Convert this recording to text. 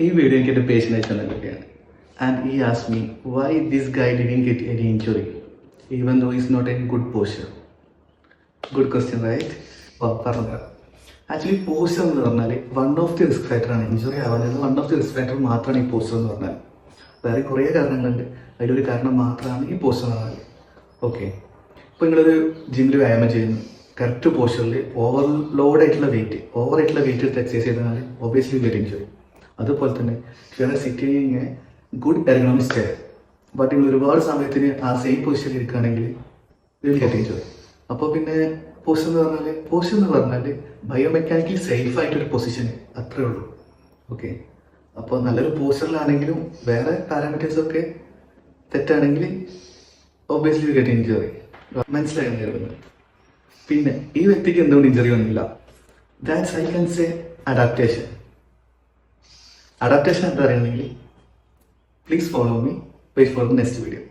ഈ വീഡിയോ എനിക്ക് എൻ്റെ പേഷ്യൻ്റ് അയച്ചാണ് and he asked me why this guy didn't get any injury even though he's not in good posture. Good question, right? പറഞ്ഞത് actually posture എന്ന് പറഞ്ഞാൽ one of the risk ഫാക്ടറാണ്. Injury ആവാനുള്ള one of the risk factor മാത്രമാണ് ഈ poster എന്ന് പറഞ്ഞാൽ. വേറെ കുറേ കാരണങ്ങളുണ്ട്, അതിലൊരു കാരണം മാത്രമാണ് ഈ പോസ്റ്റർ എന്ന് പറഞ്ഞാൽ. ഓക്കെ, ഇപ്പോൾ നിങ്ങളൊരു ജിമ്മിൽ വ്യായാമം ചെയ്യുന്നു, കറക്റ്റ് പോസ്റ്ററിൽ ഓവറായിട്ടുള്ള വെയിറ്റ് എടുത്ത് എക്സസൈസ് ചെയ്താൽ ഒബിയസ്ലി വെരി ഇഞ്ചുറി. അതുപോലെ തന്നെ sitting good ergonomic stair, but നിങ്ങൾ ഒരുപാട് സമയത്തിന് ആ സെയിം പൊസിഷനിൽ ഇരിക്കുകയാണെങ്കിൽ വിൽ ഗെറ്റ് ഇഞ്ചുറി. അപ്പോൾ പിന്നെ പോസ്റ്റർ എന്ന് പറഞ്ഞാൽ ബയോമെക്കാനിക്കലി സേഫ് ആയിട്ടൊരു പൊസിഷൻ, അത്രേ ഉള്ളൂ. ഓക്കെ, അപ്പോൾ നല്ലൊരു പോസ്റ്ററിലാണെങ്കിലും വേറെ പാരാമീറ്റേഴ്സൊക്കെ തെറ്റാണെങ്കിൽ ഒബ്വിയസ്ലി വിൽ ഗെറ്റ് ഇഞ്ചുറി. മനസ്സിലായെന്ന് കരുതുന്നത്. പിന്നെ ഈ വ്യക്തിക്ക് എന്തുകൊണ്ട് ഇഞ്ചുറി വന്നില്ല? That's I can say adaptation. എന്താ പറയുകയാണെങ്കിൽ please follow me, wait for the next video.